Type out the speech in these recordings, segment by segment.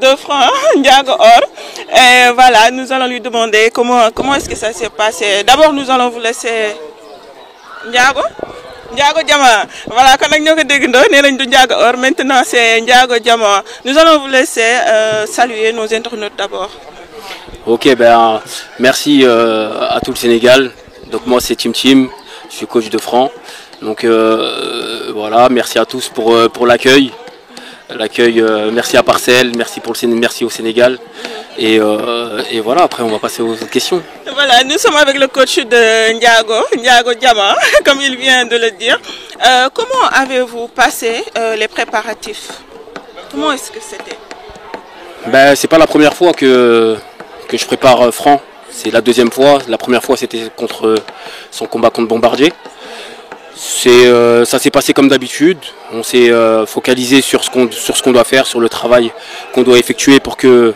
2 francs, Ndiago Or. Et voilà, nous allons lui demander comment est-ce que ça s'est passé. D'abord, nous allons vous laisser Ndiago. Ndiago Diama. Voilà, quand on a dit Ndiago Or, maintenant c'est Ndiago Diama. Nous allons vous laisser saluer nos internautes d'abord. Ok, ben merci à tout le Sénégal. Donc moi c'est Tim Tim, je suis coach de franc. Donc voilà, merci à tous pour l'accueil. Merci à Parcelles, merci au Sénégal. Et voilà, après on va passer aux autres questions. Voilà, nous sommes avec le coach de Ndiago Diama, comme il vient de le dire. Comment avez-vous passé les préparatifs? Comment est-ce que c'était? Ben, c'est pas la première fois que je prépare Franc, c'est la deuxième fois. La première fois c'était contre son combat contre Bombardier. Ça s'est passé comme d'habitude. On s'est focalisé sur ce qu'on doit faire, sur le travail qu'on doit effectuer pour que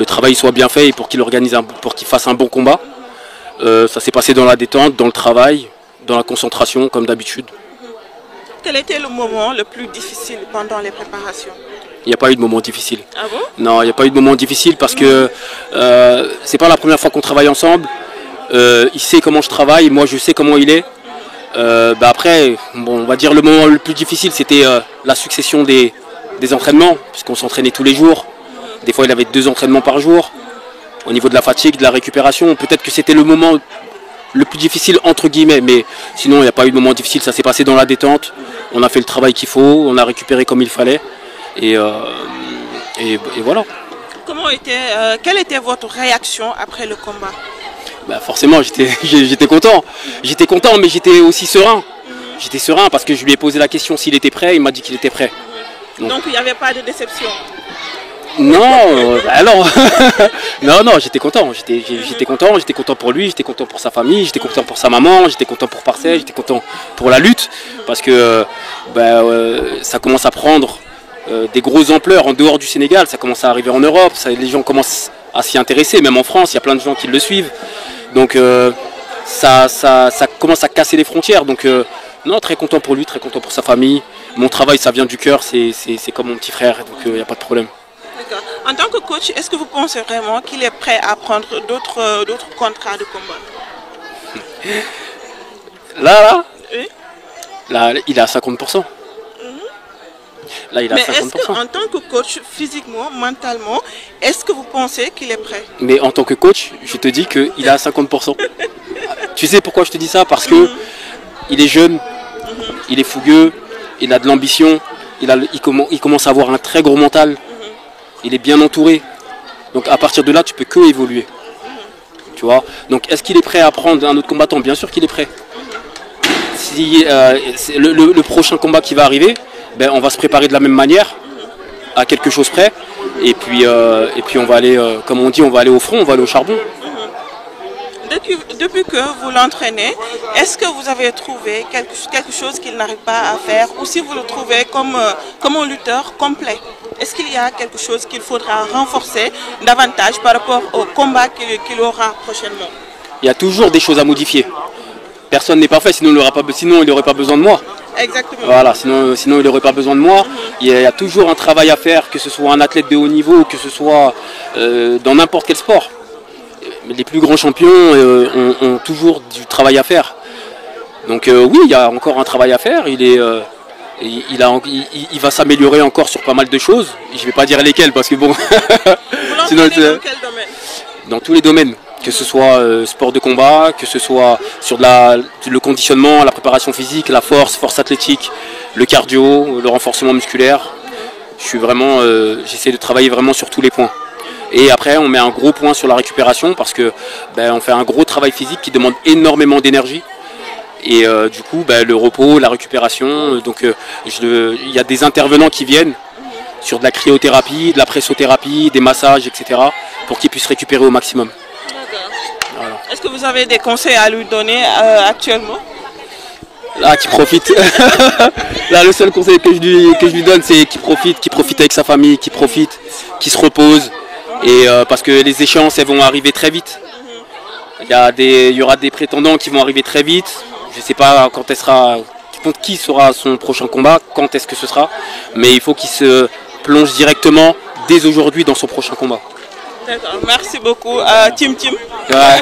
le travail soit bien fait et pour qu'il fasse un bon combat. Ça s'est passé dans la détente, dans le travail, dans la concentration comme d'habitude. Quel était le moment le plus difficile pendant les préparations? Il n'y a pas eu de moment difficile. Ah bon? Non, il n'y a pas eu de moment difficile parce que c'est pas la première fois qu'on travaille ensemble. Il sait comment je travaille, moi je sais comment il est. Après, bon, on va dire le moment le plus difficile, c'était la succession des entraînements, puisqu'on s'entraînait tous les jours. Des fois, il avait 2 entraînements par jour. Au niveau de la fatigue, de la récupération, peut-être que c'était le moment le plus difficile, entre guillemets. Mais sinon, il n'y a pas eu de moment difficile. Ça s'est passé dans la détente. On a fait le travail qu'il faut. On a récupéré comme il fallait. Et voilà. Quelle était votre réaction après le combat? Bah forcément, j'étais content. J'étais content, mais j'étais aussi serein. J'étais serein parce que je lui ai posé la question s'il était prêt. Il m'a dit qu'il était prêt. Donc il n'y avait pas de déception? Non, alors non, j'étais content. J'étais content pour lui, j'étais content pour sa famille, j'étais content pour sa maman, j'étais content pour Parcelles, j'étais content pour la lutte. Parce que ça commence à prendre des grosses ampleurs en dehors du Sénégal. Ça commence à arriver en Europe. Les gens commencent à s'y intéresser, même en France, il y a plein de gens qui le suivent. Donc ça commence à casser les frontières. Donc non, très content pour lui, très content pour sa famille. Mon travail, ça vient du cœur, c'est comme mon petit frère, donc il n'y a pas de problème. D'accord. En tant que coach, est-ce que vous pensez vraiment qu'il est prêt à prendre d'autres contrats de combat? Là, Oui. Là, il est à 50%. Là, il est à 50%. Mais est-ce qu'en tant que coach, physiquement, mentalement, est-ce que vous pensez qu'il est prêt? Mais en tant que coach, je te dis qu'il est à 50%. Tu sais pourquoi je te dis ça? Parce que il est jeune, il est fougueux, il a de l'ambition, il commence à avoir un très gros mental, il est bien entouré. Donc à partir de là, tu peux que évoluer. Tu vois? Donc est-ce qu'il est prêt à prendre un autre combattant? Bien sûr qu'il est prêt. Si le prochain combat qui va arriver, on va se préparer de la même manière, à quelque chose près, et puis on va aller, comme on dit, on va aller au front, on va aller au charbon. Depuis que vous l'entraînez, est-ce que vous avez trouvé quelque chose qu'il n'arrive pas à faire, ou si vous le trouvez comme un lutteur complet? Est-ce qu'il y a quelque chose qu'il faudra renforcer davantage par rapport au combat qu'il aura prochainement? Il y a toujours des choses à modifier. Personne n'est parfait, sinon il n'aurait pas besoin de moi. Exactement. Voilà, sinon il n'aurait pas besoin de moi. Il y a toujours un travail à faire, que ce soit un athlète de haut niveau, que ce soit dans n'importe quel sport. Les plus grands champions ont toujours du travail à faire. Donc oui, il y a encore un travail à faire. Il va s'améliorer encore sur pas mal de choses. Je ne vais pas dire lesquelles parce que bon... Sinon, dans quel domaine? Dans tous les domaines. Que ce soit sport de combat, que ce soit sur le conditionnement, la préparation physique, la force athlétique, le cardio, le renforcement musculaire. J'essaie de travailler vraiment sur tous les points. Et après, on met un gros point sur la récupération parce que on fait un gros travail physique qui demande énormément d'énergie. Et du coup, le repos, la récupération. Donc, il y a des intervenants qui viennent sur de la cryothérapie, de la pressothérapie, des massages, etc. pour qu'ils puissent récupérer au maximum. Voilà. Est-ce que vous avez des conseils à lui donner actuellement? Là, qui profite. Là, le seul conseil que je lui donne, c'est qu'il profite avec sa famille, qu'il profite, qu'il se repose. Et parce que les échéances, elles vont arriver très vite. Il y aura des prétendants qui vont arriver très vite. Je ne sais pas contre qui sera son prochain combat, quand est-ce que ce sera. Mais il faut qu'il se plonge directement dès aujourd'hui dans son prochain combat. D'accord, merci beaucoup. Tim Tim. Ouais.